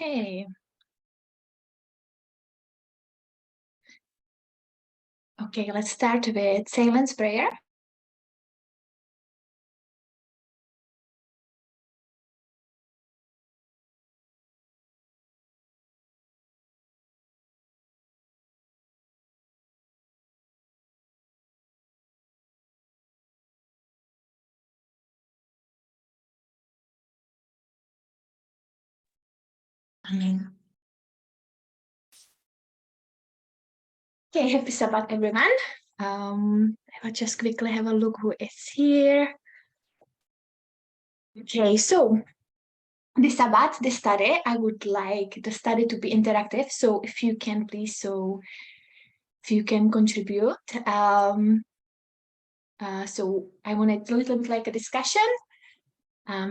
Okay. Okay, let's start with silence prayer. Amen. Okay, happy Sabbath, everyone. I will just quickly have a look who is here. Okay, so this Sabbath, this study, I would like the study to be interactive. So if you can please, if you can contribute. So I want it a little bit like a discussion.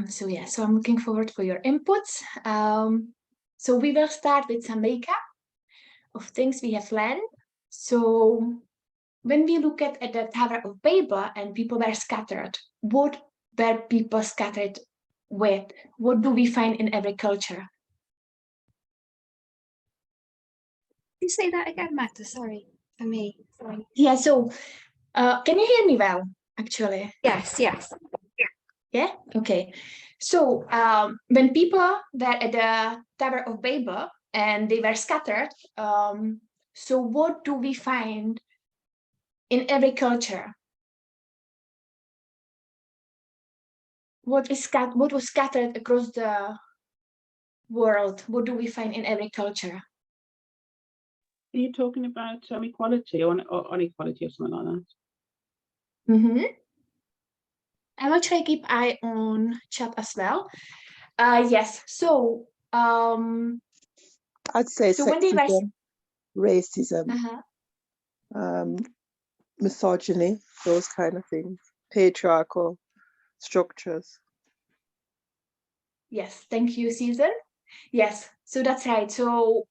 So I'm looking forward for your inputs. So we will start with some recap of things we have learned. So when we look at the Tower of Babel and people were scattered, what were people scattered with? What do we find in every culture? Can you say that again, Magda? Sorry, for me. Sorry. Yeah, so can you hear me well, actually? Yes. Yeah, okay. So when people were at the Tower of Babel and they were scattered, so what do we find in every culture? What was scattered across the world? What do we find in every culture? Are you talking about equality or inequality or something like that? Mm-hmm. I will try to keep eye on chat as well. Yes. So I'd say so when they were sexism, racism, misogyny, those kind of things, patriarchal structures. Yes, thank you, Susan. Yes, so that's right. So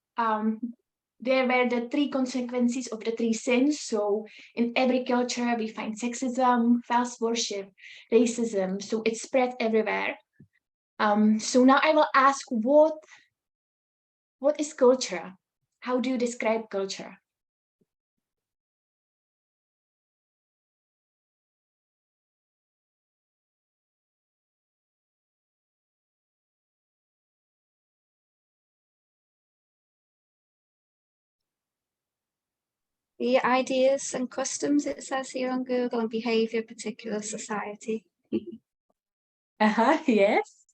there were the three consequences of the three sins. So in every culture, we find sexism, false worship, racism. So it's spread everywhere. So now I will ask, what is culture? How do you describe culture? The ideas and customs, it says here on Google, and behaviour of particular society. Yes.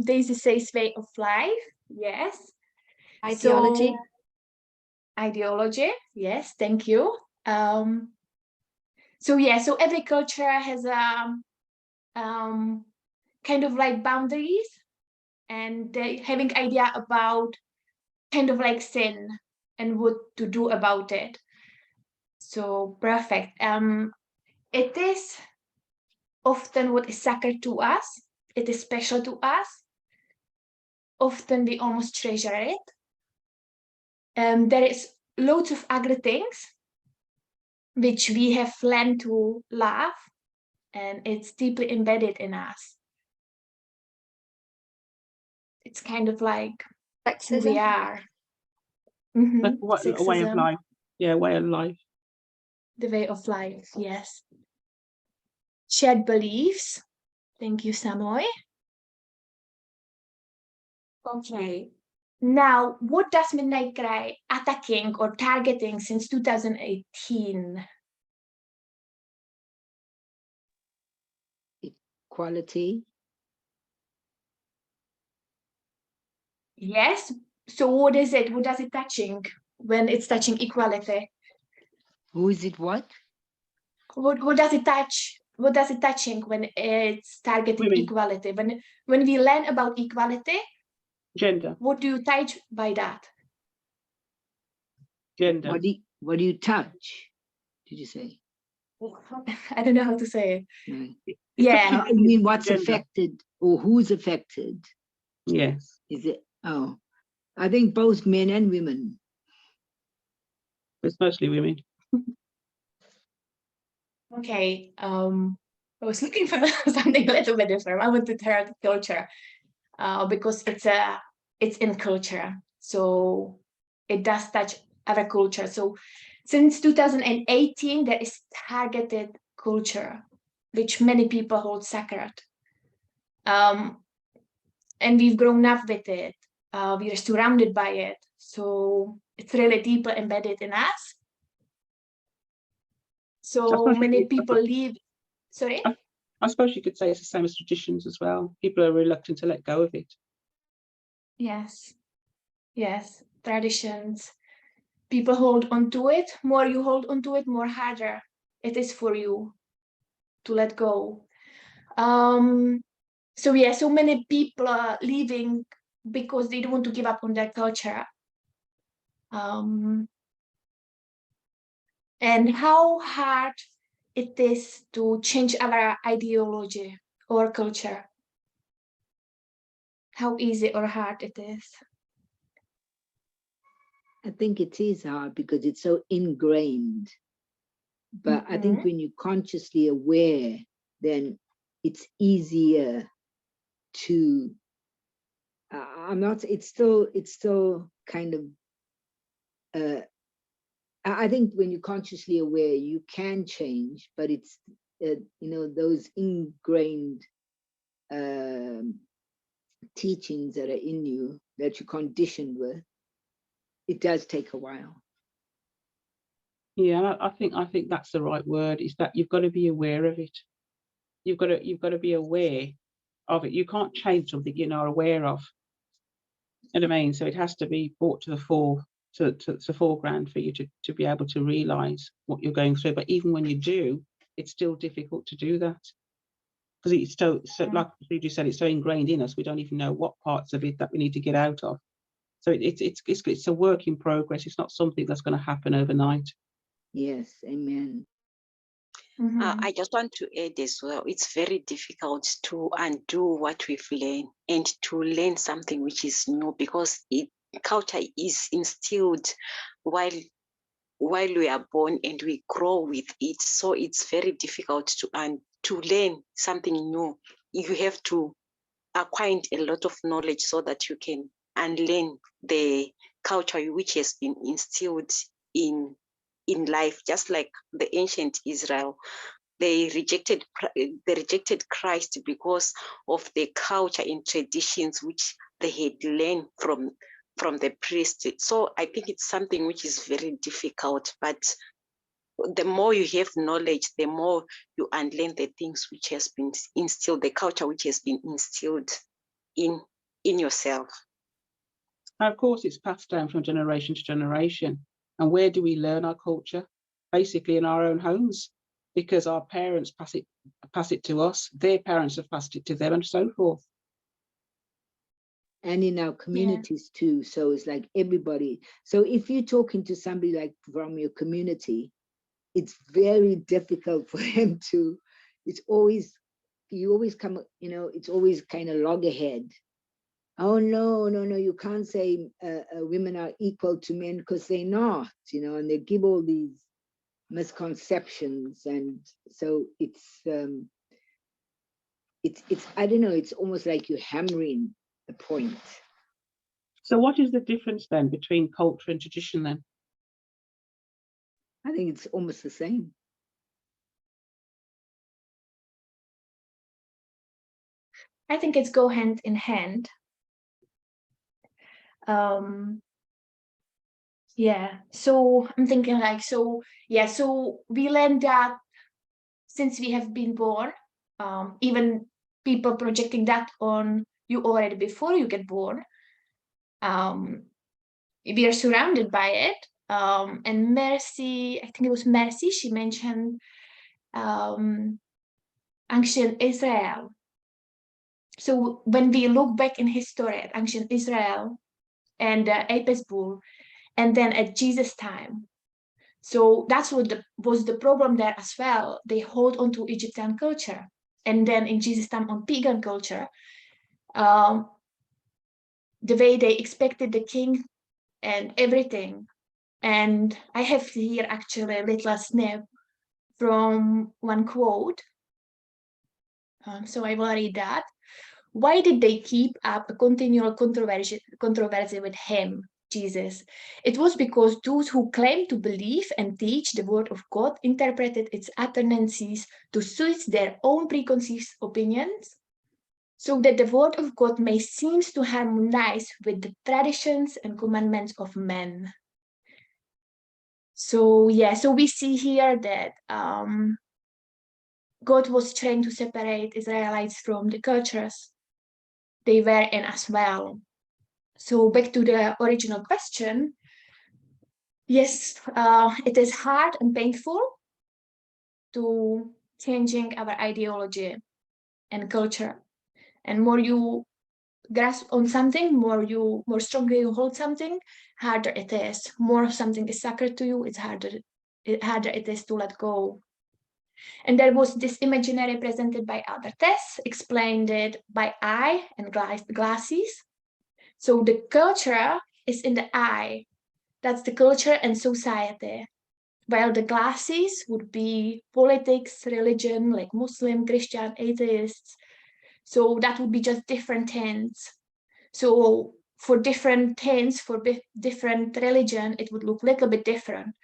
Daisy says way of life. Yes. Ideology. So, ideology. Yes, thank you. So every culture has a kind of like boundaries and having idea about kind of like sin and what to do about it. So perfect. It is often what is sacred to us. It is special to us. Often we almost treasure it. There is loads of ugly things which we have learned to love, and it's deeply embedded in us. It's kind of like who we Sexism. are. A way of life. Yeah, way of life. The way of life, yes. Shared beliefs. Thank you, Samoy. Okay. Now, what does Midnight Cry attacking or targeting since 2018? Equality. Yes. So what is it? What does it touching when it's touching equality? Who is it what? What does it touch? What does it touching when it's targeting Women. equality? When we learn about equality, Gender. what do you touch by that? Gender. What do you touch? Did you say? I don't know how to say it. Right. Yeah. I mean, what's Gender. affected or who's affected? Yes. Is it? Oh, I think both men and women. It's mostly women. Okay. I was looking for something a little bit different. I wanted to hear the culture, because it's in culture. So it does touch other culture. So since 2018, there is targeted culture, which many people hold sacred. And we've grown up with it. We are surrounded by it. So it's really deeply embedded in us. So many people leave. Sorry? I suppose you could say it's the same as traditions as well. People are reluctant to let go of it. Yes. Yes. Traditions. People hold on to it. More you hold on to it, more harder it is for you to let go. So yeah, so many people are leaving because they don't want to give up on their culture. And how hard it is to change our ideology or culture. How easy or hard it is. I think it is hard because it's so ingrained. But I think when you're consciously aware, then it's easier to, it's still kind of, I think when you're consciously aware, you can change, but it's, you know, those ingrained teachings that are in you, that you're conditioned with, it does take a while. Yeah, I think that's the right word, is that you've got to be aware of it. You've got to be aware of it. You can't change something you're not aware of. You know what I mean? So it has to be brought to the foreground for you to be able to realize what you're going through. But even when you do, it's still difficult to do that. Because it's so like you said, it's so ingrained in us, we don't even know what parts of it that we need to get out of. So it's a work in progress. It's not something that's going to happen overnight. Yes, amen. I just want to add as well, it's very difficult to undo what we've learned and to learn something which is new, because culture is instilled while we are born and we grow with it. So it's very difficult to learn something new. You have to acquire a lot of knowledge so that you can unlearn the culture which has been instilled in life. Just like the ancient Israel, they rejected Christ because of the culture and traditions which they had learned from the priest. So I think it's something which is very difficult, but the more you have knowledge, the more you unlearn the things which has been instilled, the culture which has been instilled in yourself. Now, of course, it's passed down from generation to generation. And where do we learn our culture? Basically in our own homes, because our parents pass it to us, their parents have passed it to them, and so forth. And in our communities too. So it's like everybody. So if you're talking to somebody like from your community, it's very difficult for them to, you always come, you know, it's always kind of loggerhead. Oh, no, you can't say women are equal to men, because they're not, you know, and they give all these misconceptions. And so it's I don't know, it's almost like you're hammering the point. So what is the difference then between culture and tradition then? I think it's almost the same. I think it's go hand in hand. Yeah, so I'm thinking like, so we learned that since we have been born, even people projecting that on you already before you get born, we are surrounded by it. And Mercy, I think it was Mercy, she mentioned ancient Israel. So when we look back in history at ancient Israel and Apis bull, and then at Jesus' time, so that's what was the problem there as well. They hold on to Egyptian culture, and then in Jesus' time on pagan culture, the way they expected the king and everything. And I have here actually a little snip from one quote. So I will read that. Why did they keep up a continual controversy with him, Jesus? It was because those who claimed to believe and teach the word of God interpreted its tendencies to suit their own preconceived opinions, so that the word of God may seem to harmonize with the traditions and commandments of men. So yeah, so we see here that God was trying to separate Israelites from the cultures they were in as well. So back to the original question. Yes, it is hard and painful to changing our ideology and culture. And more you grasp on something, more strongly you hold something, harder it is. More something is sacred to you, it's harder it is to let go. And there was this imaginary presented by Albert Tess, explained it by eye and glasses. So the culture is in the eye. That's the culture and society. While the glasses would be politics, religion, like Muslim, Christian, atheists. So that would be just different things. So for different things, for different religion, it would look a little bit different.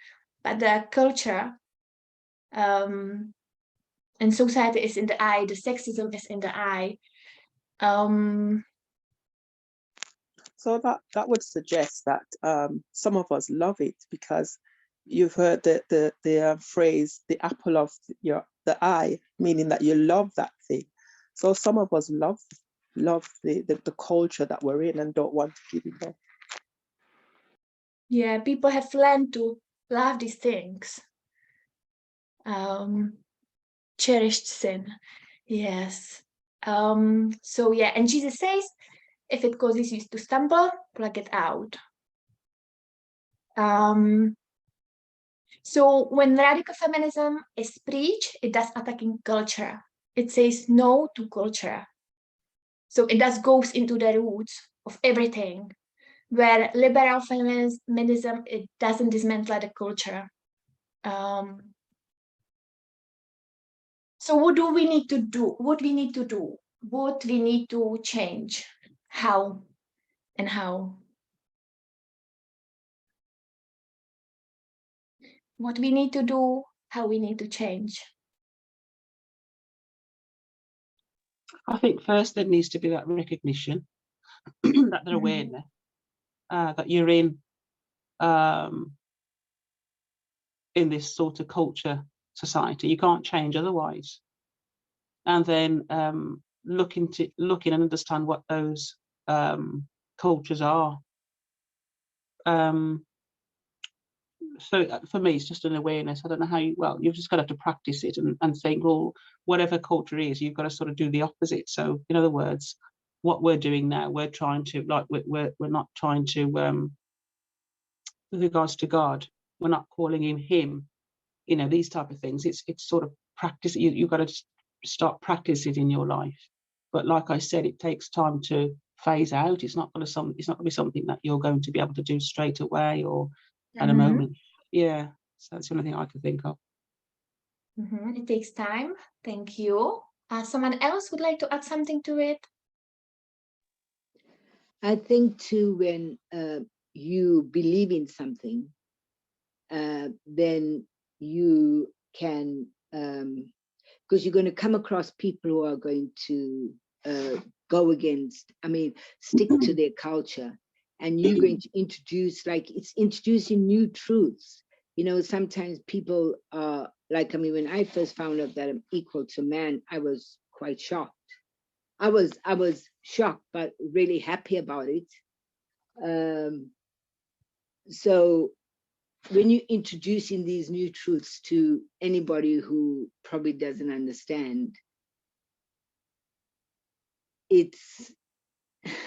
But the culture and society is in the eye, the sexism is in the eye. So that would suggest that some of us love it because you've heard the phrase, the apple of the eye, meaning that you love that thing. So some of us love the culture that we're in and don't want to give it up. Yeah, people have learned to love these things. Cherished sin. Yes. So yeah, and Jesus says, if it causes you to stumble, plug it out. So when radical feminism is preached, it does attacking culture. It says no to culture. So it does goes into the roots of everything. Where liberal feminism, it doesn't dismantle the culture. So what do we need to do? What we need to do? What we need to change? How and how? What we need to do, how we need to change. I think first there needs to be that recognition, that awareness, that you're in this sort of culture society. You can't change otherwise. And then look and understand what those cultures are. So for me, it's just an awareness. I don't know how you've just got to have to practice it and think, well, whatever culture is, you've got to sort of do the opposite. So in other words, what we're doing now, we're trying to, like, we're not trying to, with regards to God, we're not calling him, these type of things. It's sort of practice. You've got to start practicing it in your life. But like I said, it takes time to phase out. It's not going to be something that you're going to be able to do straight away or at a moment. Yeah, so that's the only thing I can think of. It takes time. Thank you. Someone else would like to add something to it? I think too, when you believe in something, then you can, because you're going to come across people who are going to go against, stick to their culture. And you're going to introduce, like, it's introducing new truths. Sometimes people are like, when I first found out that I'm equal to man, I was quite shocked. I was shocked, but really happy about it. So when you're introducing these new truths to anybody who probably doesn't understand,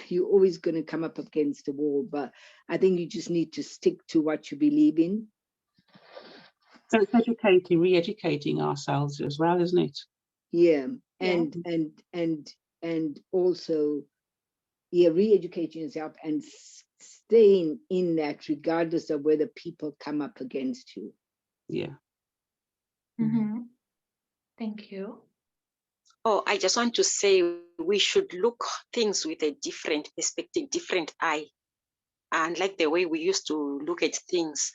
you're always going to come up against the wall. But I think you just need to stick to what you believe in. So it's re-educating ourselves as well, isn't it? Yeah, and also, re-educating yourself and staying in that regardless of whether people come up against you. Yeah. Thank you. Oh, I just want to say we should look things with a different perspective, different eye. And like the way we used to look at things,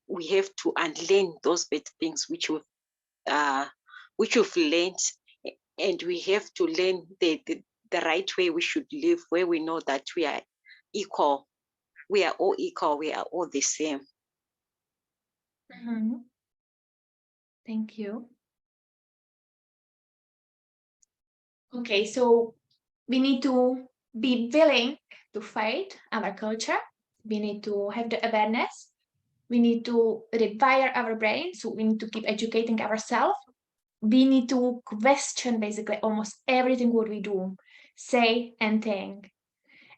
we have to unlearn those bad things which we've learned, and we have to learn the right way we should live, where we know that we are equal. We are all equal. We are all the same. Thank you. Okay, so we need to be willing to fight our culture. We need to have the awareness. We need to rewire our brain. So we need to keep educating ourselves. We need to question basically almost everything what we do, say and think,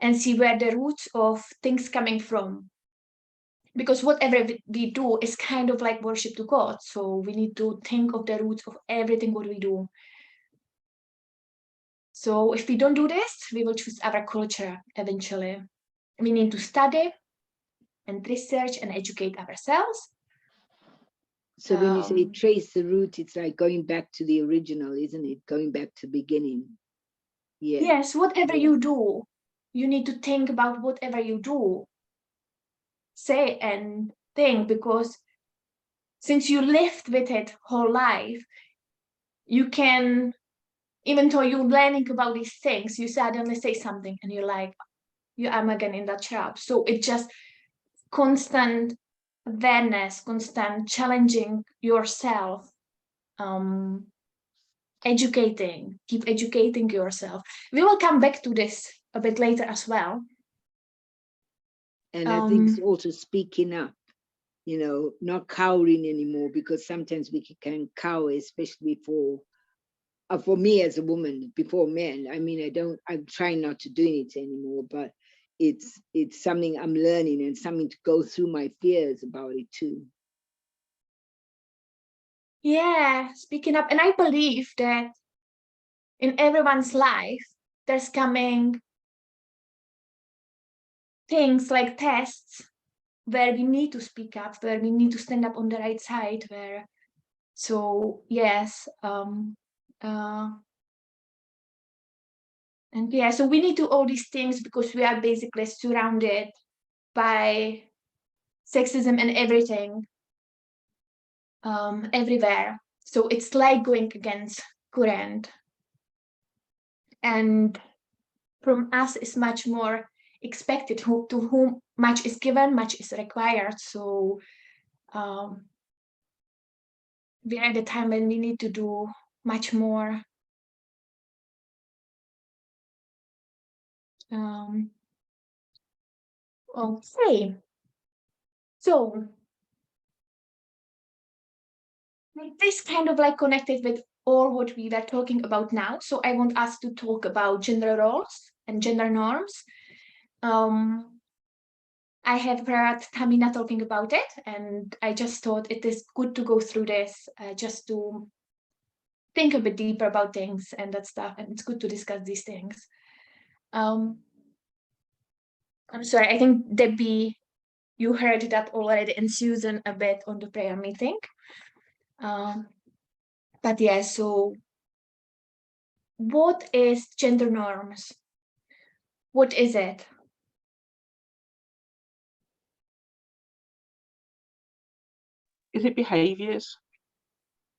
and see where the roots of things coming from. Because whatever we do is kind of like worship to God. So we need to think of the roots of everything what we do. So if we don't do this, we will choose our culture eventually. We need to study and research and educate ourselves. So when you say trace the root, it's like going back to the original, isn't it? Going back to the beginning. Yeah. Yes, whatever you do, you need to think about whatever you do, say and think, because since you lived with it whole life, you can, even though you're learning about these things, you suddenly say something and you're like, you am again in that trap. So it's just constant awareness, constant challenging yourself, keep educating yourself. We will come back to this a bit later as well. And I think it's also speaking up, you know, not cowering anymore, because sometimes we can cower, especially for me as a woman before men. I mean, I'm trying not to do it anymore, but it's something I'm learning and something to go through my fears about it too. Yeah, speaking up. And I believe that in everyone's life, there's coming things like tests where we need to speak up, where we need to stand up on the right side, so yes, and yeah, so we need to do all these things because we are basically surrounded by sexism and everything, everywhere. So it's like going against current. And from us is much more expected, to whom much is given, much is required. So we are at a time when we need to do much more. Okay, so this kind of like connected with all what we were talking about now. So I want us to talk about gender roles and gender norms. I have heard Tamina talking about it, and I just thought it is good to go through this just to think a bit deeper about things and that stuff, and it's good to discuss these things. I'm sorry, I think Debbie, you heard that already, and Susan a bit on the prayer meeting. But yeah, so what is gender norms? What is it? Is it behaviours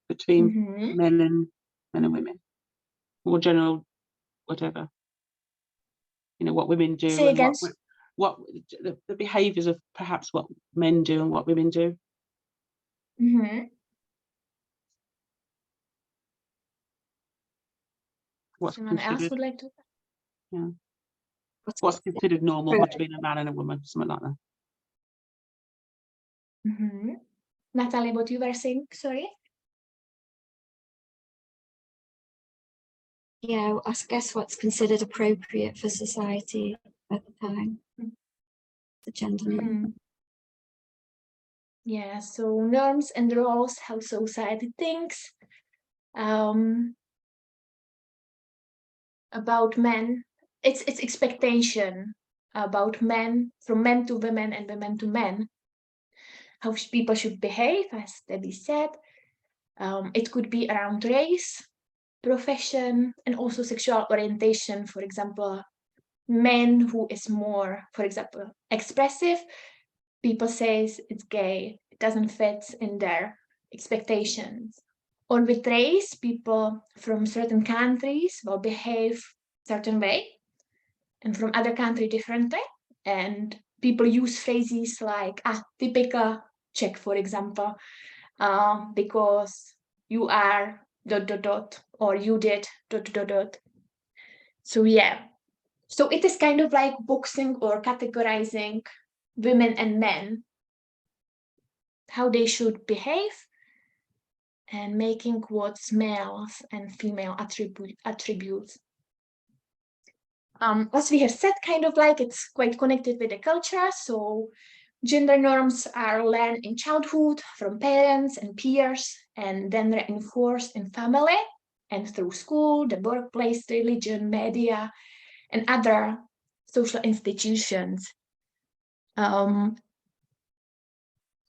between men and women, or general, whatever? You know, what women do. Say and again. what the behaviours of perhaps what men do and what women do. What's Someone else considered? would like to? Yeah. What's considered normal between a man and a woman, something like that. Natalie, what you were saying? Sorry. Yeah, I guess what's considered appropriate for society at the time, the gender norm. Yeah, so norms and roles, how society thinks about men. It's expectation about men, from men to women and women to men. How people should behave, as Debbie said. It could be around race, profession, and also sexual orientation. For example, men who is more, for example, expressive, people says it's gay, it doesn't fit in their expectations. Or with race, people from certain countries will behave certain way, and from other country differently. And people use phrases like typical Czech, for example, because you are ... or you did ... So yeah, so it is kind of like boxing or categorizing women and men, how they should behave, and making what's males and female attributes. As we have said, kind of like it's quite connected with the culture. So gender norms are learned in childhood from parents and peers, and then reinforced in family and through school, the workplace, religion, media, and other social institutions.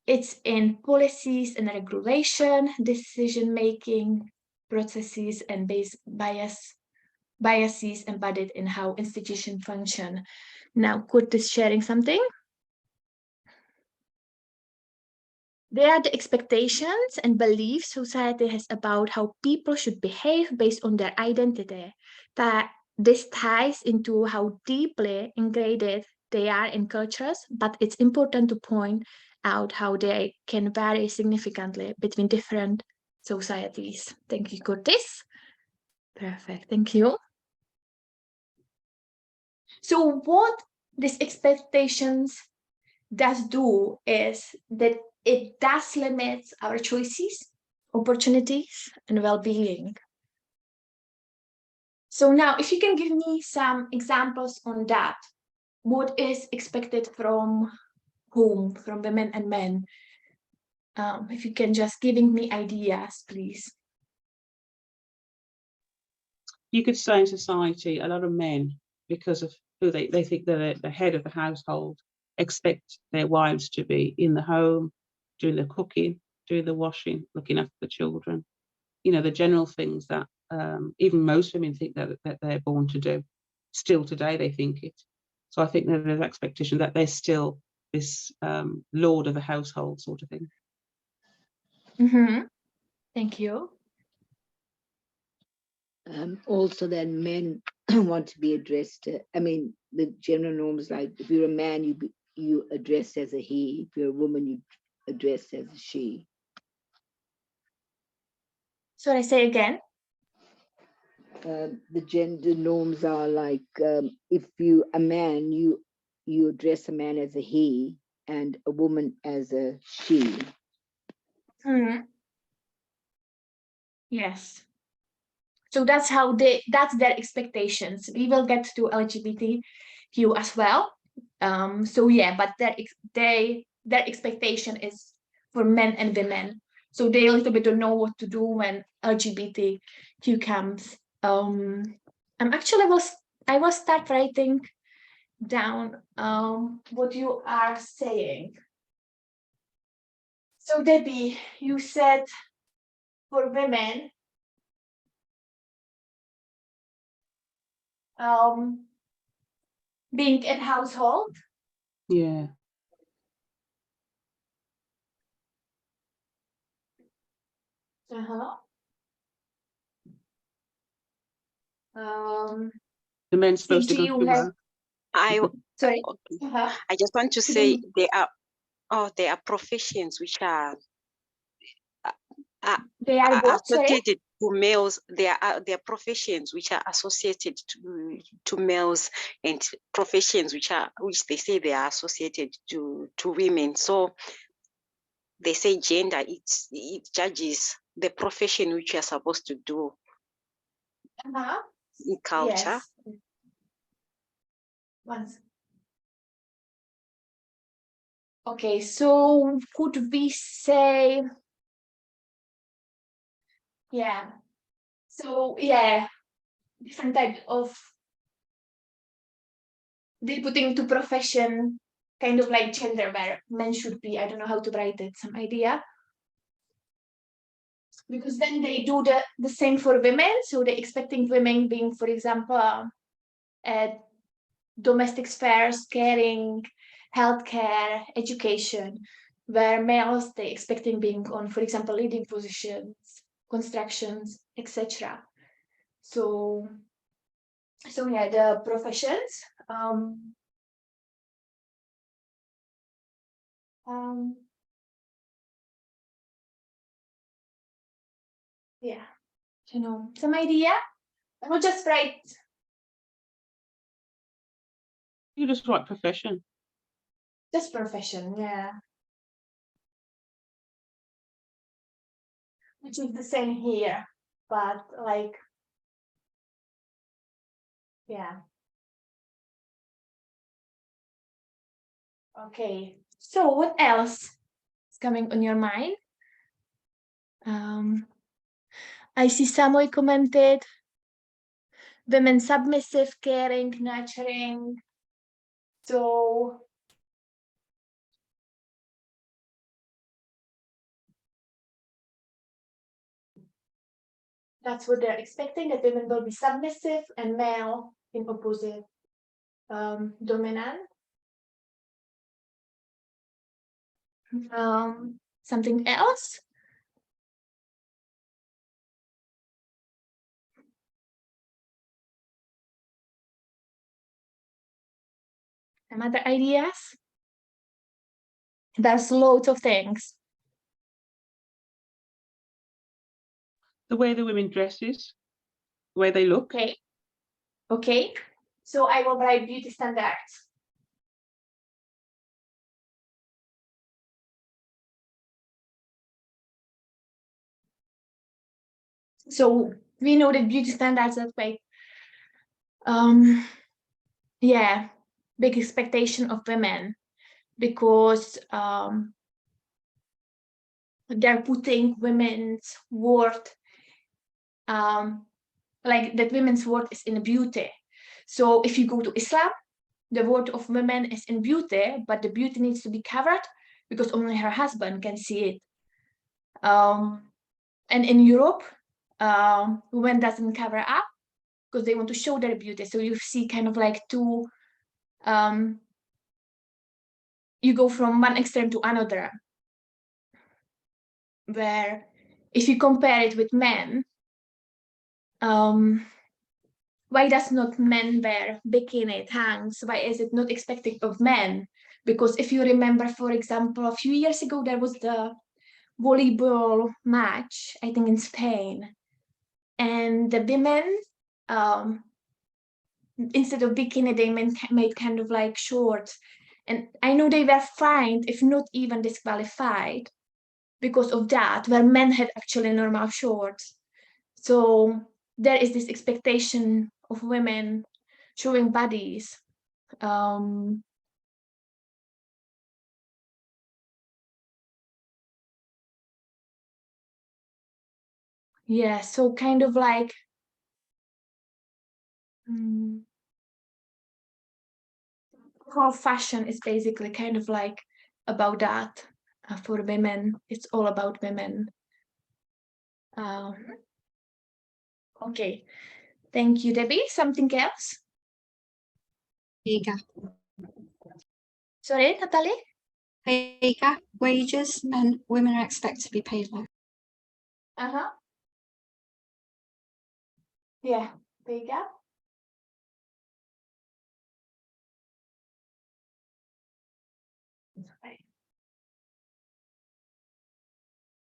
It's in policies and regulation, decision-making processes, and biases embedded in how institutions function. Now, Kurt is sharing something. There are the expectations and beliefs society has about how people should behave based on their identity. That this ties into how deeply ingrained they are in cultures, but it's important to point out how they can vary significantly between different societies. Thank you, Curtis. Perfect, thank you. So what these expectations does do is that it does limit our choices, opportunities, and well-being. So now, if you can give me some examples on that, what is expected from whom, from women and men? If you can just giving me ideas, please. You could say in society, a lot of men, because of who they think they're the head of the household, expect their wives to be in the home, doing the cooking, doing the washing, looking after the children. You know, the general things that even most women think that they're born to do. Still today, they think it. So I think that there's expectation that they're still this lord of the household sort of thing. Mm-hmm. Thank you. Also, then men want to be addressed. I mean, the general norms, like if you're a man, you address as a he. If you're a woman, you address as a she. Sorry, say again. The gender norms are like if you a man, you address a man as a he and a woman as a she. Mm-hmm. Yes. So that's how that's their expectations. We will get to LGBTQ as well. So yeah, but their expectation is for men and women. So they a little bit don't know what to do when LGBTQ comes. I will start writing down what you are saying. So Debbie, you said for women, being in household. Yeah. Uh-huh. The men's supposed to CG, go to work. sorry. Okay. Uh-huh. I just want to say there are professions which are They are what? Sorry? associated to males. There are professions which are associated to males, and professions which they say they are associated to women. So they say gender, it judges the profession which you are supposed to do Uh-huh. in culture. Yes. Once. Okay, so could we say, yeah. So yeah, different type of they putting into profession kind of like gender where men should be. I don't know how to write it. Some idea? because then they do the same for women. So they're expecting women being, for example, at domestic spheres, caring, healthcare, education, where males they're expecting being on, for example, leading positions, constructions, etc. So yeah, the professions. Yeah, some idea. I will just write. You just write profession. Just profession, yeah. Which is the same here, but like, yeah. Okay, so what else is coming on your mind? I see Samoy commented, women submissive, caring, nurturing. So that's what they're expecting, that women will be submissive and male in opposite, dominant. Something else? Some other ideas? There's loads of things. The way the women dresses, the way they look. Okay. So I will write beauty standards. So we know that beauty standards that way. Yeah, big expectation of women, because they're putting women's worth, like that women's worth is in beauty. So if you go to Islam, the worth of women is in beauty, but the beauty needs to be covered because only her husband can see it. And in Europe, women doesn't cover up because they want to show their beauty. So you see kind of like two, you go from one extreme to another, where if you compare it with men, why does not men wear bikini tanks? Why is it not expected of men? Because if you remember, for example, a few years ago, there was the volleyball match, I think in Spain, and the women, instead of bikini, they made kind of like shorts. And I know they were fined, if not even disqualified, because of that, where men had actually normal shorts. So there is this expectation of women showing bodies. Yeah, so kind of like, whole fashion is basically kind of like about that. For women, it's all about women. Okay, thank you, Debbie. Something else? Pay gap. Sorry, Natalie? Pay gap, wages, women are expected to be paid less. Yeah, pay gap.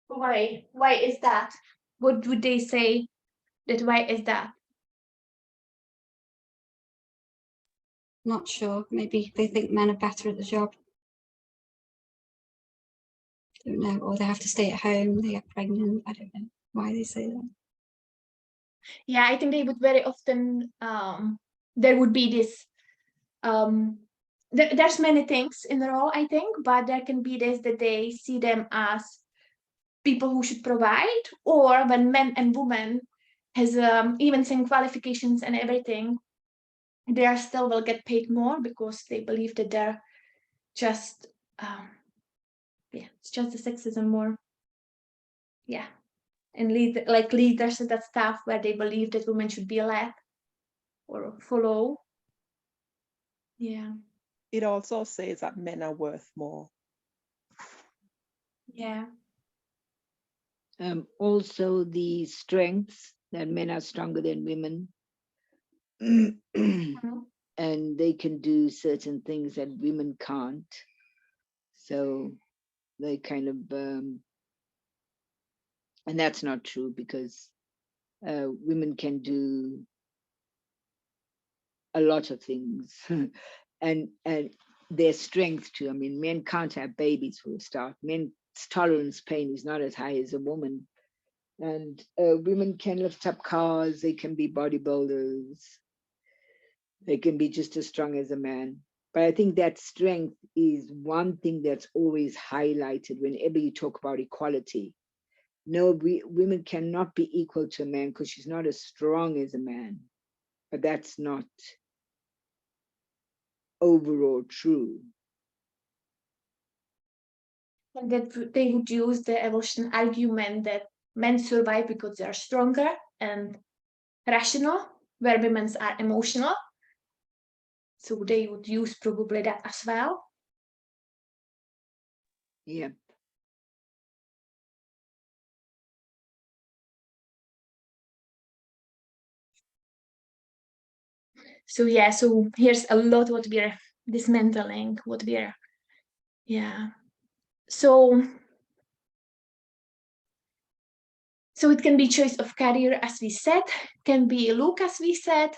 Why is that? What would they say that why is that? Not sure. Maybe they think men are better at the job. Don't know. Or they have to stay at home, they get pregnant. I don't know why they say that. Yeah, I think they would very often, there would be this, there's many things in the role, I think, but there can be this that they see them as people who should provide, or when men and women has even same qualifications and everything, they are still will get paid more because they believe that they're just, yeah, it's just the sexism more. Yeah, and leaders and that stuff where they believe that women should be led or follow. Yeah. It also says that men are worth more. Yeah. Also the strengths, that men are stronger than women. And they can do certain things that women can't. So they kind of, and that's not true, because women can do a lot of things. and their strength too. I mean, men can't have babies for a start. Men's tolerance pain is not as high as a woman. And women can lift up cars, they can be bodybuilders, they can be just as strong as a man. But I think that strength is one thing that's always highlighted whenever you talk about equality. No, women cannot be equal to a man because she's not as strong as a man. But that's not overall true. And that they would use the evolution argument that men survive because they are stronger and rational, where women are emotional. So they would use probably that as well. Yeah. So yeah, so here's a lot what we're dismantling, what we're, yeah. So it can be choice of career, as we said, can be look, as we said.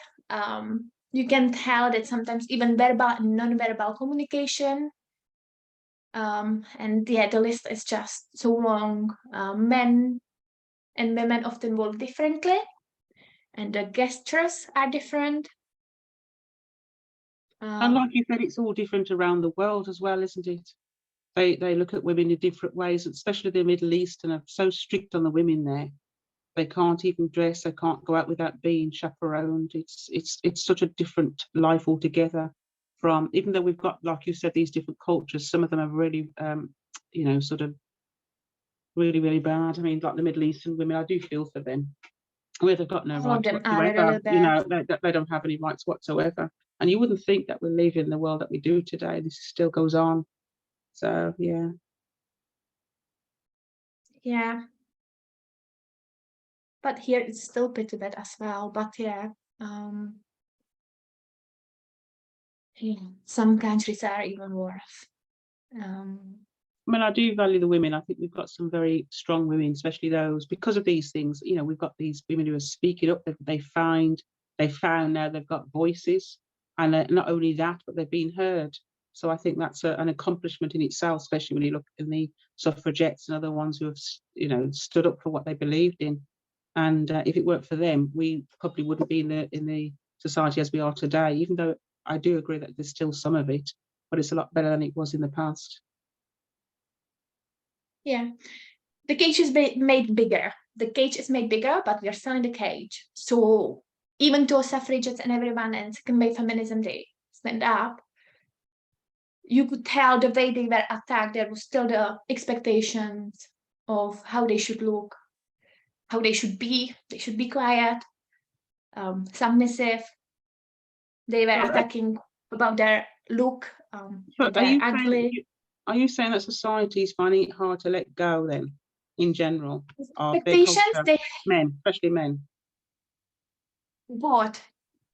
You can tell that sometimes even verbal and non-verbal communication. And yeah, the list is just so long. Men and women often work differently, and the gestures are different. And like you said, it's all different around the world as well, isn't it? They look at women in different ways, especially the Middle East, and are so strict on the women there. They can't even dress, they can't go out without being chaperoned. It's such a different life altogether from, even though we've got, like you said, these different cultures, some of them are really, you know, sort of really, really bad. I mean, like the Middle Eastern women, I do feel for them, where they've got no All of rights them are whatsoever. really You bad. know, they don't have any rights whatsoever. And you wouldn't think that we live in the world that we do today. This still goes on. So, yeah. Yeah. But here it's still pretty bad as well. But yeah, some countries are even worse. I mean, I do value the women. I think we've got some very strong women, especially those, because of these things. You know, we've got these women who are speaking up. They found now they've got voices, and not only that, but they've been heard. So I think that's an accomplishment in itself, especially when you look in the suffragettes and other ones who have, you know, stood up for what they believed in. And if it weren't for them, we probably wouldn't be in the society as we are today. Even though I do agree that there's still some of it, but it's a lot better than it was in the past. Yeah, the cage is made bigger. The cage is made bigger, but we are still in the cage. So even though suffragettes and everyone and second-wave feminism, they stand up, you could tell the way they were attacked, there was still the expectations of how they should look, how they should be. They should be quiet, submissive. They were attacking about their look. They're ugly. Are you saying that society is finding it hard to let go then, in general, of their Expectations, culture? Men, especially men. But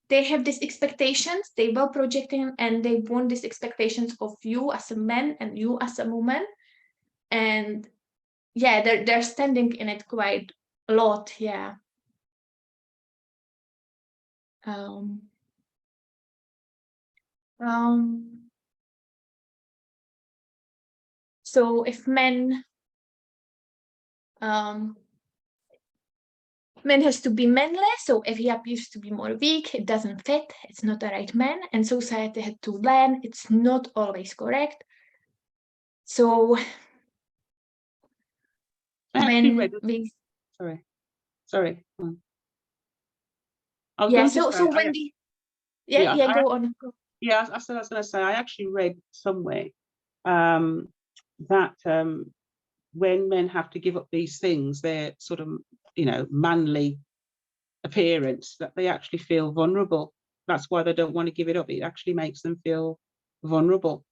they have these expectations, they were projecting, and they want these expectations of you as a man and you as a woman. And yeah, they're standing in it quite a lot. Yeah. So if men has to be manly, so if he appears to be more weak, it doesn't fit, it's not the right man, and society had to learn it's not always correct. So when we sorry. Yeah, so when the go on. Yeah, I was going to say, I actually read somewhere that when men have to give up these things, their sort of, you know, manly appearance, that they actually feel vulnerable. That's why they don't want to give it up. It actually makes them feel vulnerable,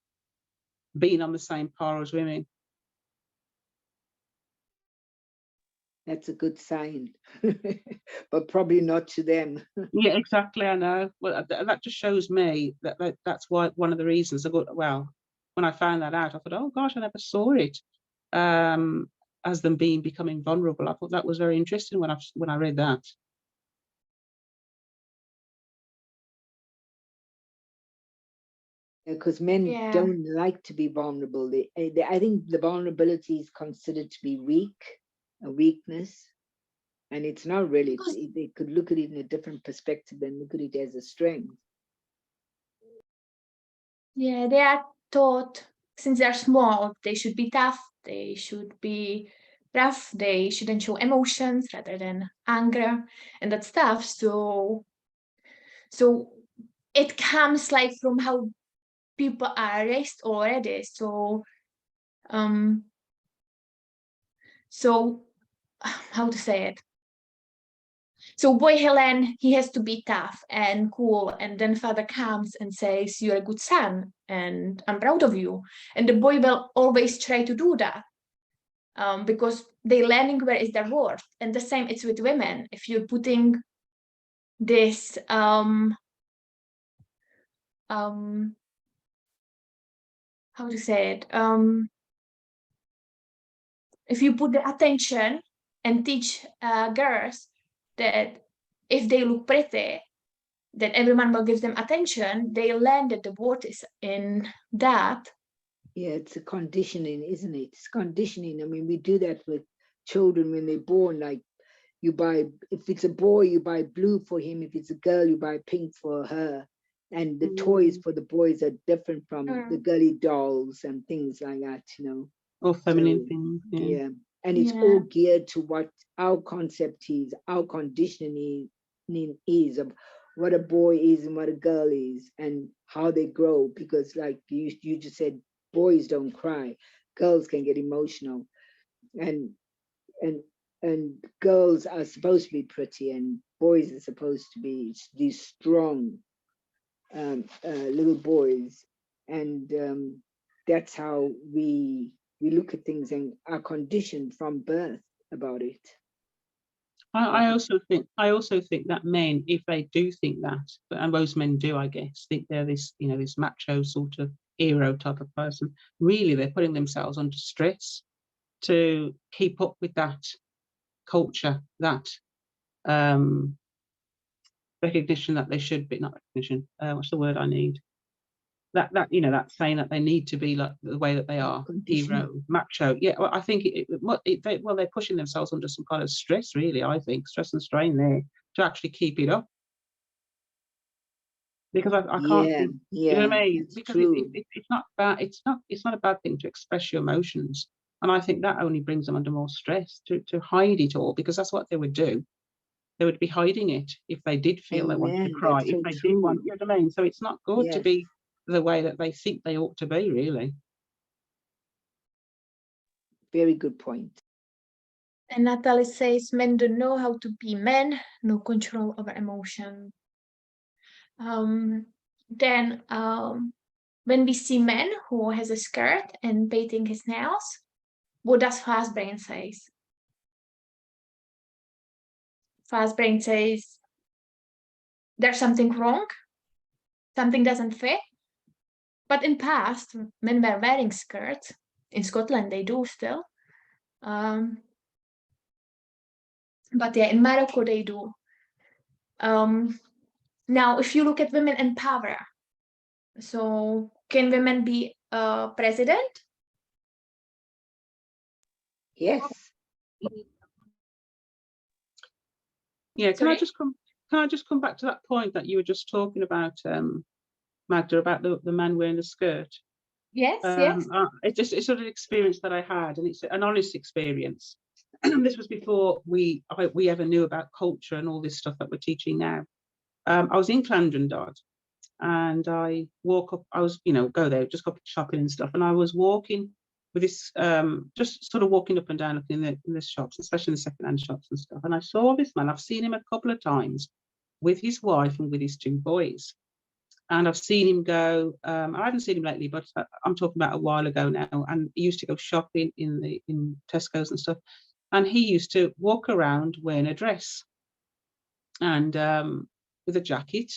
being on the same par as women. That's a good sign, but probably not to them. Yeah, exactly. I know. Well, that just shows me that's why, one of the reasons I got, well, when I found that out, I thought, oh gosh, I never saw it as them becoming vulnerable. I thought that was very interesting when I read that. Because men Yeah. don't like to be vulnerable. I think the vulnerability is considered to be a weakness. And it's not really, they could look at it in a different perspective and look at it as a strength. Yeah, they are taught since they're small, they should be tough, they should be rough, they shouldn't show emotions rather than anger and that stuff. So it comes like from how people are raised already. So how to say it? So boy Helen, he has to be tough and cool, and then father comes and says, "You're a good son, and I'm proud of you." And the boy will always try to do that because they're learning where is their worth. And the same it's with women. If you're putting this how to say it? If you put the attention and teach girls that if they look pretty, that everyone will give them attention, they learn that the worth is in that. Yeah, it's a conditioning, isn't it? It's conditioning. I mean, we do that with children when they're born. Like, you buy, if it's a boy, you buy blue for him. If it's a girl, you buy pink for her. And the toys for the boys are different from the girly dolls and things like that, you know. Or feminine things. Yeah. And it's all geared to what our concept is, our conditioning is of what a boy is and what a girl is and how they grow. Because like you just said, boys don't cry, girls can get emotional, and girls are supposed to be pretty and boys are supposed to be these strong little boys. And that's how we look at things and are conditioned from birth about it. I also think that men, if they do think that, and most men do, I guess, think they're this, you know, this macho sort of hero type of person, really they're putting themselves under stress to keep up with that culture, that recognition that they should be, not recognition, what's the word I need? That you know, that saying that they need to be like the way that they are, hero, macho. Yeah, well, I think they're pushing themselves under some kind of stress, really. I think stress and strain there to actually keep it up, because I can't think, you know what I mean? Because it's not bad. It's not a bad thing to express your emotions, and I think that only brings them under more stress to hide it all, because that's what they would do. They would be hiding it if they did feel they wanted to cry. If they did want, you know what I mean? So it's not good to be the way that they think they ought to be, really. Very good point. And Natalie says men don't know how to be men, no control over emotion. Then when we see men who has a skirt and painting his nails, what does fast brain says? Fast brain says there's something wrong, something doesn't fit. But in past, men were wearing skirts. In Scotland, they do still. But yeah, in Morocco, they do. Now, if you look at women in power, so can women be a president? Yes. Yeah, can I just come back to that point that you were just talking about, Magda, about the man wearing the skirt? Yes, yes. It's sort of an experience that I had, and it's an honest experience. This was before we ever knew about culture and all this stuff that we're teaching now. I was in Clandrindod, and I walk up. I was, you know, go there, just go shopping and stuff, and I was walking with this, just sort of walking up and down, looking in the shops, especially in the second-hand shops and stuff. And I saw this man. I've seen him a couple of times with his wife and with his 2 boys. And I've seen him go. I haven't seen him lately, but I'm talking about a while ago now. And he used to go shopping in Tesco's and stuff. And he used to walk around wearing a dress and with a jacket.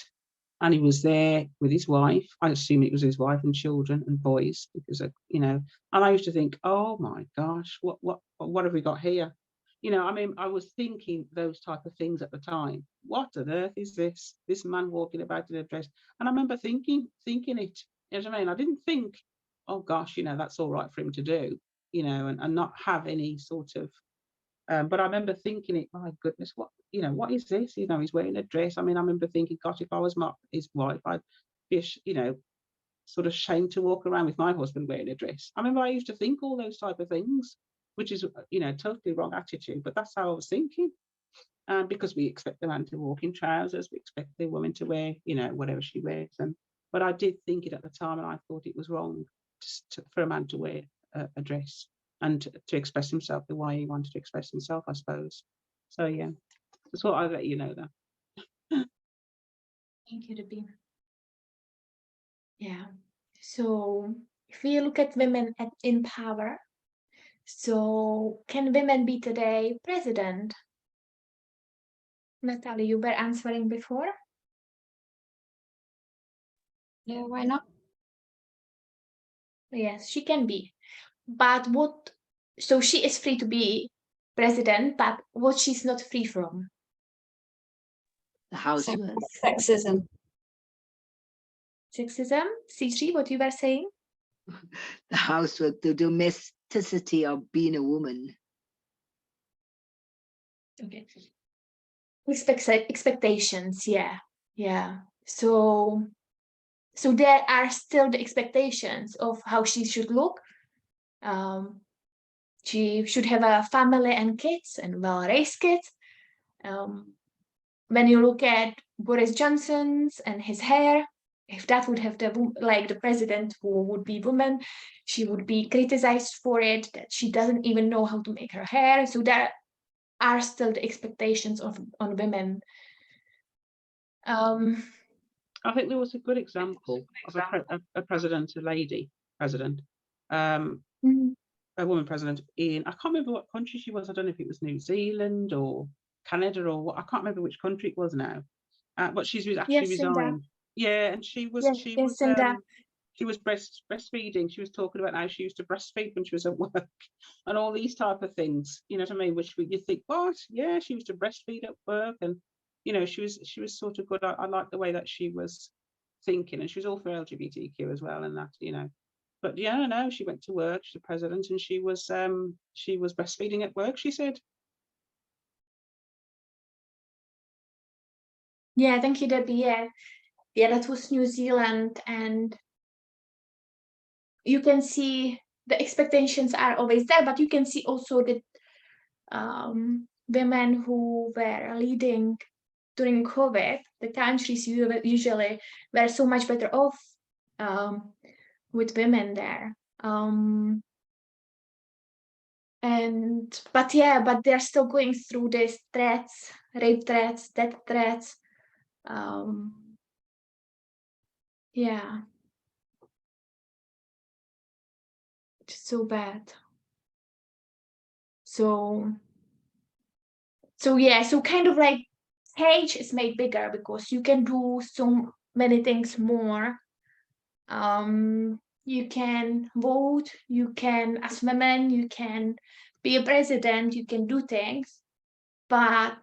And he was there with his wife. I assume it was his wife and children and boys, because you know. And I used to think, oh my gosh, what have we got here? You know, I mean, I was thinking those type of things at the time. What on earth is this? This man walking about in a dress. And I remember thinking it. You know what I mean? I didn't think, oh gosh, you know, that's all right for him to do, you know, and not have any sort of. But I remember thinking it, my goodness, what is this? You know, he's wearing a dress. I mean, I remember thinking, gosh, if I was his wife, I'd be, you know, sort of ashamed to walk around with my husband wearing a dress. I remember I used to think all those type of things, which is, you know, totally wrong attitude, but that's how I was thinking. Because we expect the man to walk in trousers, we expect the woman to wear, you know, whatever she wears. But I did think it at the time, and I thought it was wrong for a man to wear a dress and to express himself the way he wanted to express himself, I suppose. So yeah, just thought I'd let you know that. Thank you, Debbie. Yeah. So if we look at women in power, so can women be today president? Natalie, you were answering before. Yeah, why not? Yes, she can be. But so she is free to be president, but what she's not free from? The housework. Sexism. Sexism? C3, what you were saying? The housework, the domesticity of being a woman. Okay. Expectations, yeah. So there are still the expectations of how she should look. She should have a family and kids and well-raised kids. When you look at Boris Johnson's and his hair, if that would have the president who would be woman, she would be criticized for it, that she doesn't even know how to make her hair. So there are still the expectations on women. I think there was a good example of a president, a lady president, a woman president I can't remember what country she was. I don't know if it was New Zealand or Canada or what. I can't remember which country it was now. But she was actually resigned. Yeah, and she was breastfeeding. She was talking about how she used to breastfeed when she was at work and all these type of things. You know what I mean? Which you think, what? Yeah, she used to breastfeed at work, and you know, she was sort of good. I like the way that she was thinking, and she was all for LGBTQ as well, and that, you know. But yeah, no, she went to work. She's the president, and she was breastfeeding at work, she said. Yeah, thank you, Debbie. Yeah, that was New Zealand, and you can see the expectations are always there, but you can see also that women who were leading during COVID, the countries usually were so much better off with women there. But they're still going through these threats, rape threats, death threats. Yeah, it's so bad. So yeah, so kind of like stage is made bigger because you can do so many things more. You can vote, you can, as women, you can be a president, you can do things, but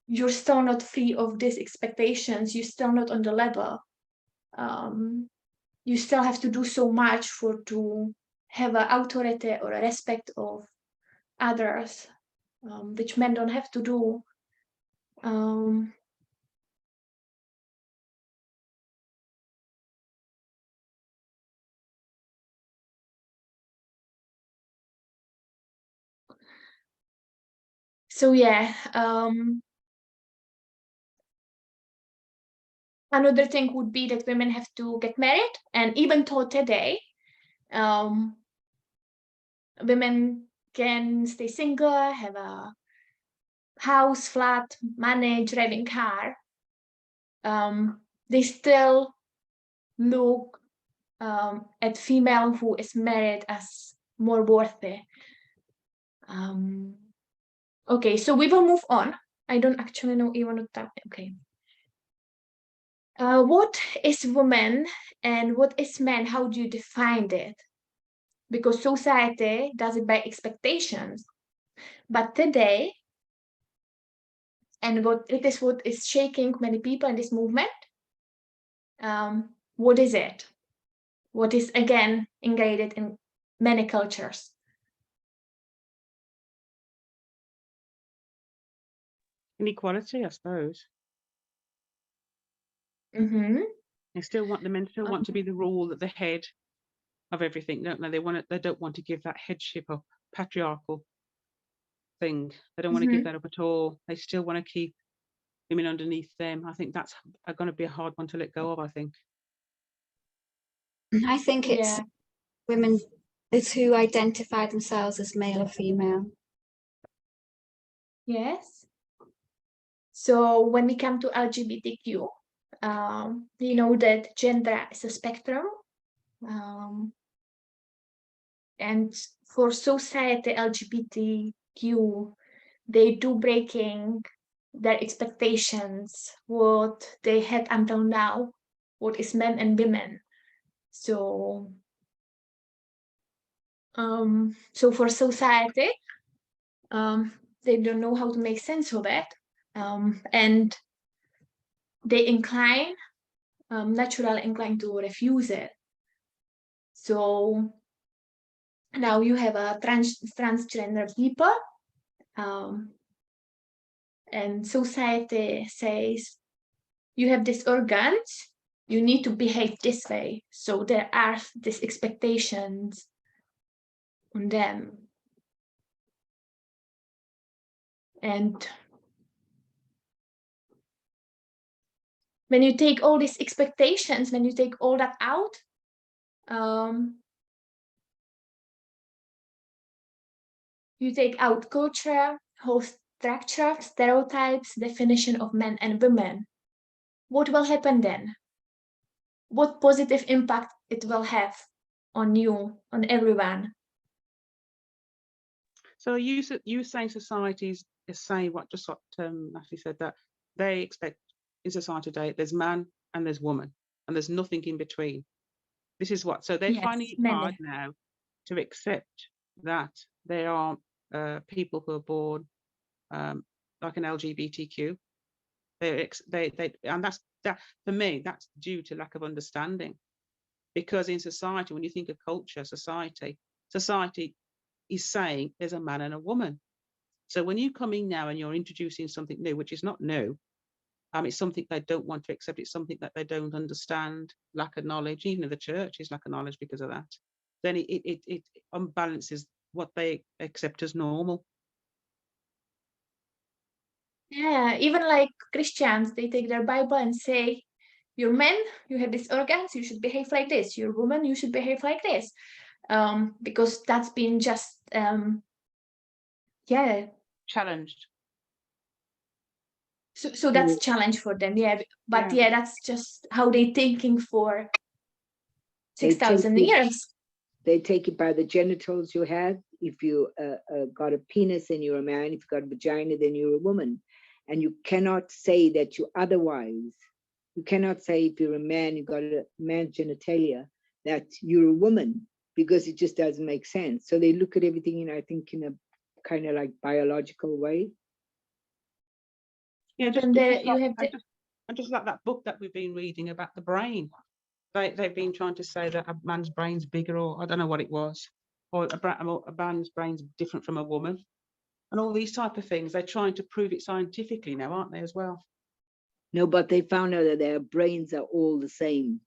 you're still not free of these expectations. You're still not on the level. You still have to do so much to have an authority or a respect of others, which men don't have to do. So yeah, another thing would be that women have to get married, and even till today, women can stay single, have a house, flat, money, driving car, they still look at female who is married as more worthy. Okay, so we will move on. I don't actually know even what that. Okay. What is woman and what is man? How do you define it? Because society does it by expectations. But today, and what is shaking many people in this movement, what is it? What is again ingrained in many cultures? Inequality, I suppose. Mm-hmm. The men still want to be the rule, at the head of everything, don't they? They don't want to give that headship up, patriarchal thing. They don't want to give that up at all. They still want to keep women underneath them. I think that's going to be a hard one to let go of, I think. I think it's women is who identify themselves as male or female. Yes. So when we come to LGBTQ, we know that gender is a spectrum. And for society, LGBTQ, they do breaking their expectations, what they had until now, what is men and women. So, so for society, they don't know how to make sense of it, and they naturally incline to refuse it. So now you have a transgender people, and society says you have these organs, you need to behave this way. So there are these expectations on them. And when you take all these expectations, when you take all that out, you take out culture, whole structure, stereotypes, definition of men and women. What will happen then? What positive impact it will have on you, on everyone? So you saying societies is saying what Natalie said, that they expect in society today there's man and there's woman and there's nothing in between. This is what, so they're finding it hard now to accept that there are people who are born like an LGBTQ. And that for me, that's due to lack of understanding. Because in society, when you think of culture, society is saying there's a man and a woman. So when you come in now and you're introducing something new, which is not new, it's something they don't want to accept, it's something that they don't understand, lack of knowledge, even in the church is lack of knowledge because of that, then it unbalances what they accept as normal. Yeah, even like Christians, they take their Bible and say, you're men, you have these organs, you should behave like this. You're woman, you should behave like this. Because that's been just, challenged. So that's a challenge for them, But that's just how they thinking for 6,000 years. They take it by the genitals you have. If you got a penis, then you're a man. If you got a vagina, then you're a woman. And you cannot say that you're otherwise. You cannot say if you're a man, you got a man's genitalia, that you're a woman, because it just doesn't make sense. So they look at everything, I think, in a kind of like biological way. Yeah, just like that book that we've been reading about the brain. They've been trying to say that a man's brain's bigger, or I don't know what it was, or a man's brain's different from a woman, and all these type of things. They're trying to prove it scientifically now, aren't they, as well? No, but they found out that their brains are all the same,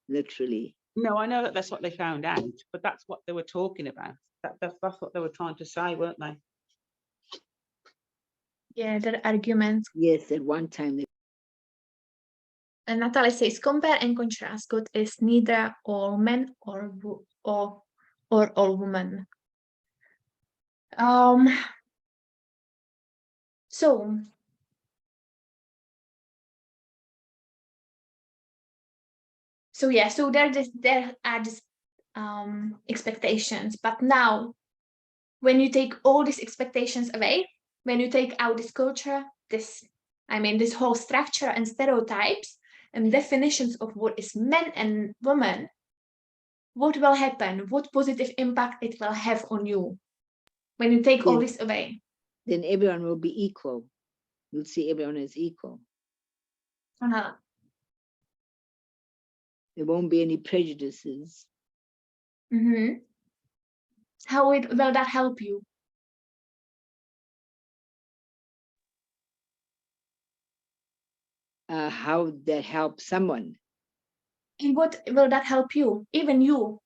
literally. No, I know that that's what they found out, but that's what they were talking about. That's what they were trying to say, weren't they? Yeah, their arguments. Yes, at one time. And Natalie says, compare and contrast. God is neither all men or all women. So yeah, so there are just expectations, but now when you take all these expectations away, when you take out this culture, this whole structure and stereotypes and definitions of what is men and women, what will happen? What positive impact it will have on you when you take all this away? Then everyone will be equal. You'll see everyone as equal. There won't be any prejudices. How will that help you? How that helps someone. And what will that help you? Even you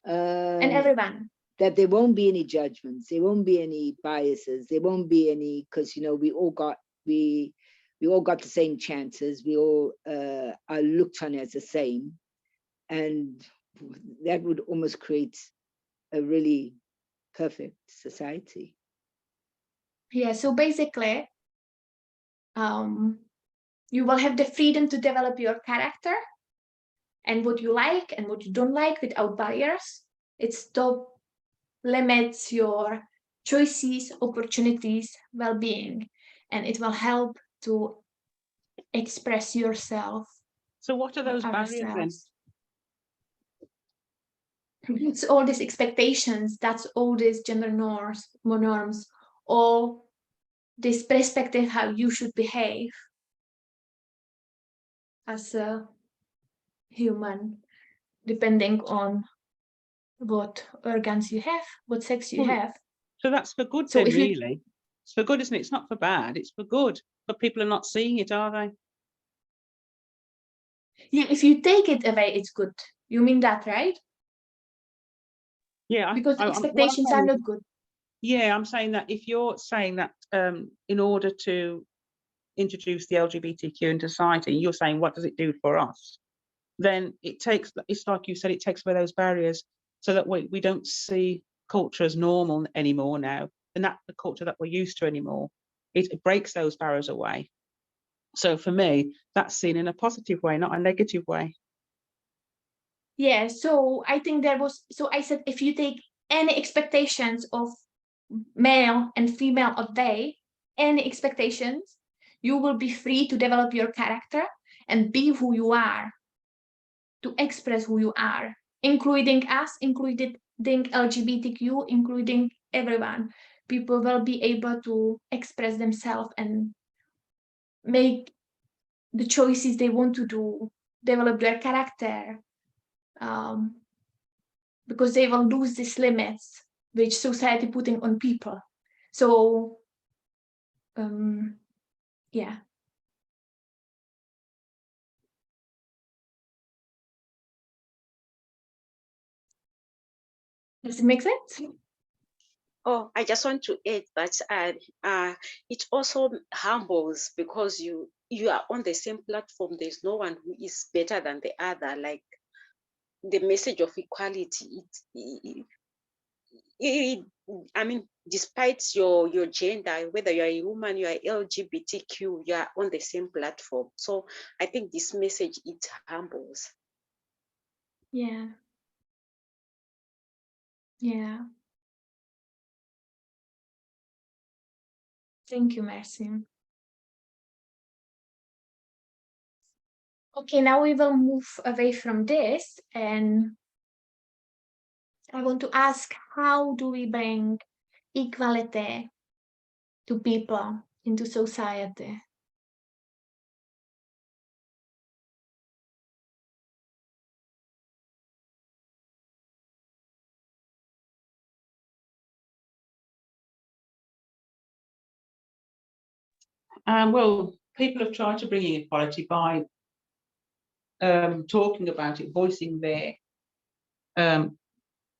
and everyone. That there won't be any judgments, there won't be any biases, there won't be any, because we all got the same chances, we all are looked on as the same, and that would almost create a really perfect society. Yeah, so basically, you will have the freedom to develop your character and what you like and what you don't like without barriers. It limits your choices, opportunities, well-being, and it will help to express yourself. So what are those barriers then? It's all these expectations, that's all these gender norms, all this perspective how you should behave as a human, depending on what organs you have, what sex you have. So that's for good So then, really. It's for good, isn't it? It's not for bad, it's for good. But people are not seeing it, are they? Yeah, if you take it away, it's good. You mean that, right? Yeah. Because the expectations are not good. Yeah, I'm saying that if you're saying that in order to introduce the LGBTQ into society, you're saying, what does it do for us? Then it's like you said, it takes away those barriers so that we don't see culture as normal anymore now, and not the culture that we're used to anymore. It breaks those barriers away. So for me, that's seen in a positive way, not a negative way. Yeah, so I think I said, if you take any expectations of male and female away, any expectations, you will be free to develop your character and be who you are, to express who you are, including us, including LGBTQ, including everyone. People will be able to express themselves and make the choices they want to do, develop their character, because they will lose these limits which society putting on people. So yeah. Does it make sense? Oh, I just want to add that it also humbles, because you are on the same platform. There's no one who is better than the other. Like the message of equality, I mean, despite your gender, whether you're a woman, you are LGBTQ, you are on the same platform. So I think this message, it humbles. Yeah. Yeah. Thank you, Mercy. Okay, now we will move away from this, and I want to ask, how do we bring equality to people, into society? Well, people have tried to bring in equality by talking about it, voicing their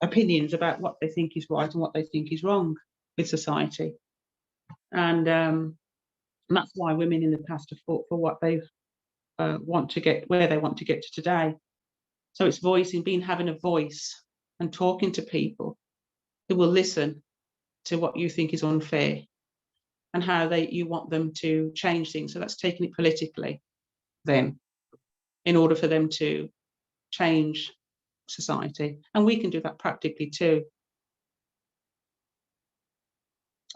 opinions about what they think is right and what they think is wrong with society. And that's why women in the past have fought for what they want to get, where they want to get to today. So it's voicing, having a voice and talking to people who will listen to what you think is unfair, and how you want them to change things. So that's taking it politically then, in order for them to change society. And we can do that practically too,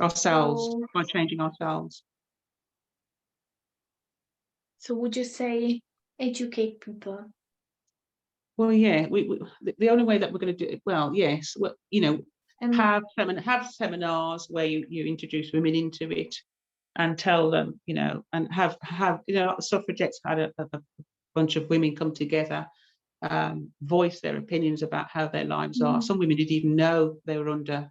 ourselves, So, by changing ourselves. so would you say educate people? Well, yeah, the only way that we're going to do it, well, yes, well, you know, And have seminars where you introduce women into it and tell them, you know, and have you know, the suffragettes had a bunch of women come together, voice their opinions about how their lives are. Some women didn't even know they were under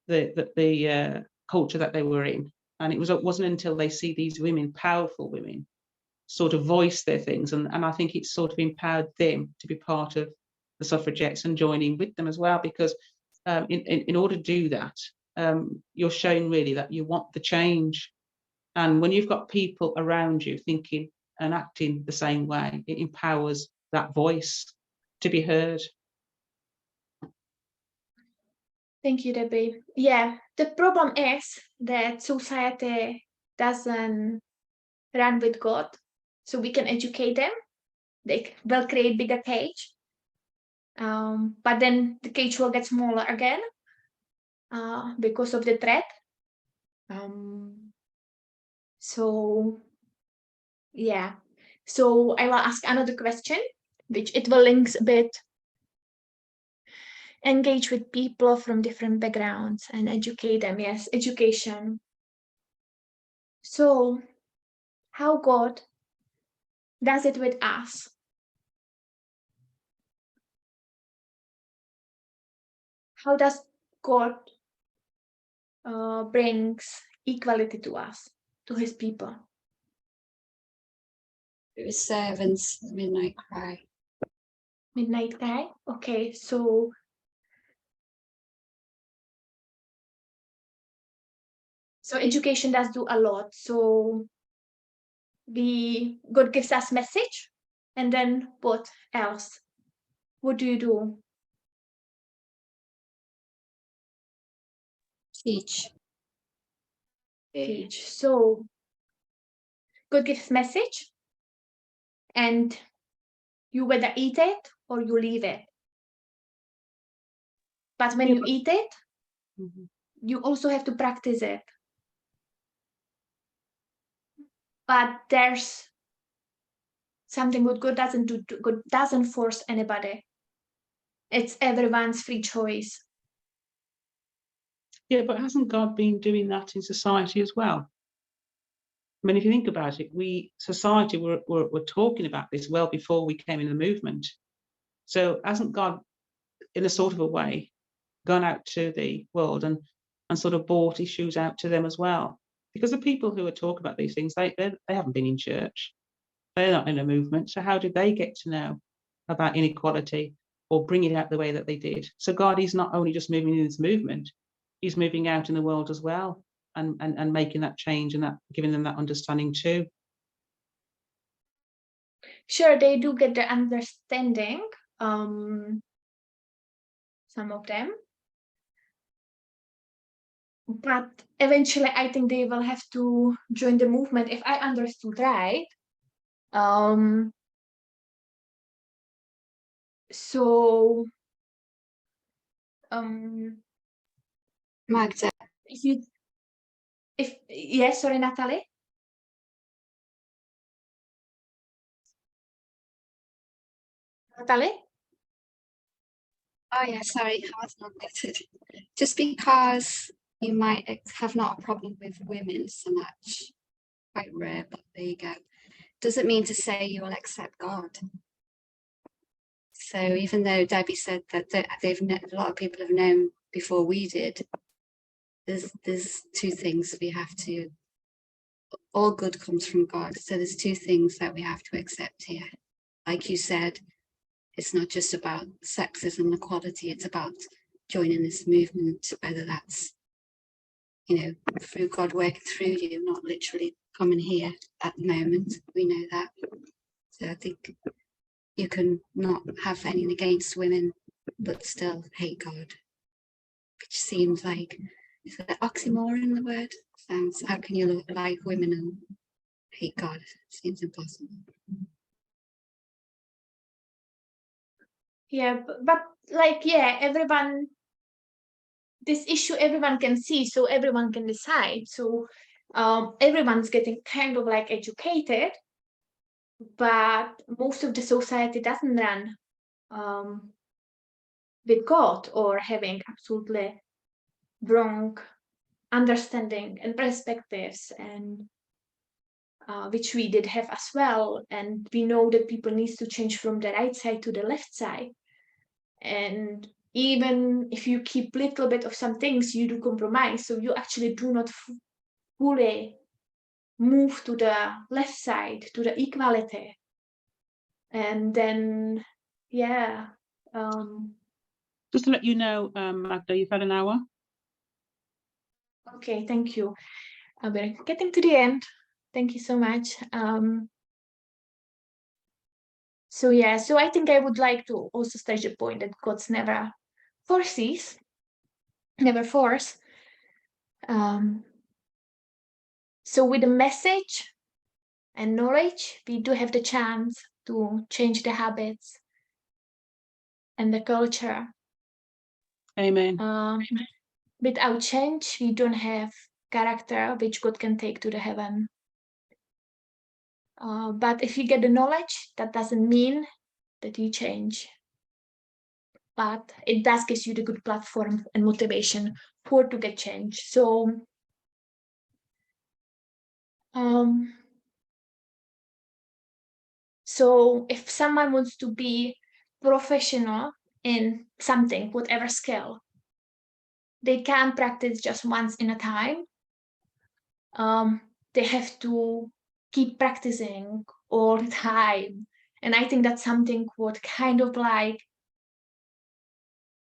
the culture that they were in, and it wasn't until they see these women, powerful women, sort of voice their things, and I think it's sort of empowered them to be part of the suffragettes and joining with them as well, because in order to do that, you're showing really that you want the change. And when you've got people around you thinking and acting the same way, it empowers that voice to be heard. thank you, Debbie. Yeah, the problem is that society doesn't run with God, so we can educate them. They will create bigger cage, but then the cage will get smaller again because of the threat. So yeah, so I will ask another question, which it will links a bit. Engage with people from different backgrounds and educate them. Yes, education. So how God does it with us? How does God brings equality to us, to his people? It was servants, midnight cry. Midnight cry. Okay, so education does do a lot. So God gives us message, and then what else? What do you do? Teach. Teach. So God gives message, and you whether eat it or you leave it. But when you eat it, you also have to practice it. But there's something what God doesn't do. God doesn't force anybody. It's everyone's free choice. Yeah, but hasn't God been doing that in society as well? I mean, if you think about it, society were talking about this well before we came in the movement. So hasn't God, in a sort of a way, gone out to the world and sort of brought issues out to them as well? Because the people who are talking about these things, they haven't been in church. They're not in a movement. So how did they get to know about inequality or bring it out the way that they did? So God is not only just moving in this movement, he's moving out in the world as well, and making that change and that giving them that understanding too. Sure, they do get the understanding, some of them. But eventually, I think they will have to join the movement, if I understood right. So, Magda. Yes, sorry, Natalie. Natalie? Oh yeah, sorry, I was not muted. Just because you might have not a problem with women so much, quite rare, but there you go. Doesn't mean to say you will accept God. So even though Debbie said that a lot of people have known before we did, there's two things we have to. All good comes from God. So there's two things that we have to accept here. Like you said, it's not just about sexism and equality, it's about joining this movement, whether that's, you know, through God working through you, not literally coming here at the moment. We know that. So I think you can not have anything against women, but still hate God, which seems like, is it an oxymoron, the word? Sounds, how can you like women and hate God? Seems impossible. Yeah, but like, yeah, everyone, this issue everyone can see, so everyone can decide. So everyone's getting kind of like educated, but most of the society doesn't run with God or having absolutely wrong understanding and perspectives, and which we did have as well. And we know that people need to change from the right side to the left side. And even if you keep little bit of some things, you do compromise. So you actually do not fully move to the left side, to the equality. And then, yeah. Just to let you know, Magda, you've had an hour. Okay, thank you. We're getting to the end. Thank you so much. So yeah, so I think I would like to also state the point that God's never forces, never force. So with the message and knowledge, we do have the chance to change the habits and the culture. Amen. Without change, we don't have character which God can take to the heaven. But if you get the knowledge, that doesn't mean that you change. But it does give you the good platform and motivation for to get change. So so if someone wants to be professional in something, whatever skill, they can't practice just once in a time. They have to keep practicing all the time. And I think that's something what kind of like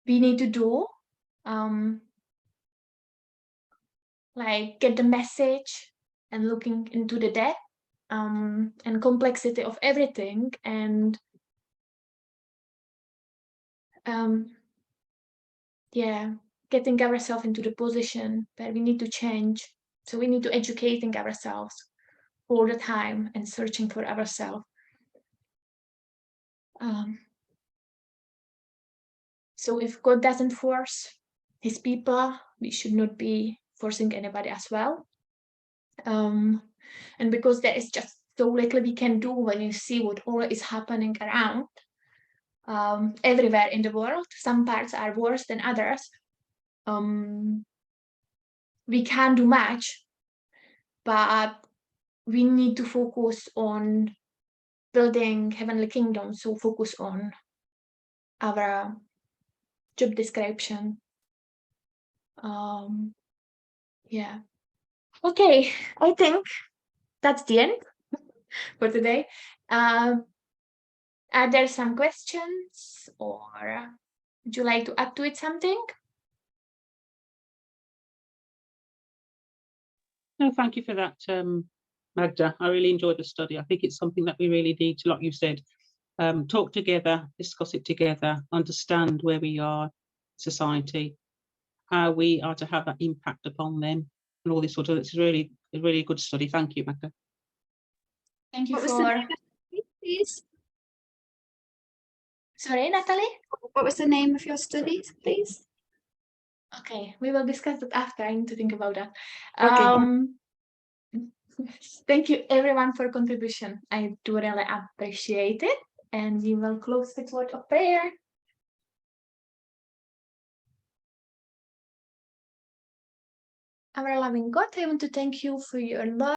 we need to do. Like get the message and looking into the depth and complexity of everything, and yeah, getting ourselves into the position where we need to change. So we need to educating ourselves all the time and searching for ourselves. So if God doesn't force his people, we should not be forcing anybody as well. And because there is just so little we can do when you see what all is happening around, everywhere in the world, some parts are worse than others. We can't do much, but we need to focus on building heavenly kingdom. So focus on our job description. Yeah. Okay, I think that's the end for today. Are there some questions, or would you like to add to it something? No, thank you for that, Magda. I really enjoyed the study. I think it's something that we really need to, like you said, talk together, discuss it together, understand where we are, society, how we are to have that impact upon them, and all this sort of. It's really a good study. Thank you, Magda. Thank you What was the for. name of the study, please? Sorry, Natalie? What was the name of your studies, please? Okay, we will discuss that after. I need to think about that. Okay. Thank you everyone for contribution. I do really appreciate it. And we will close with word of prayer. Our loving God, I want to thank you for your love.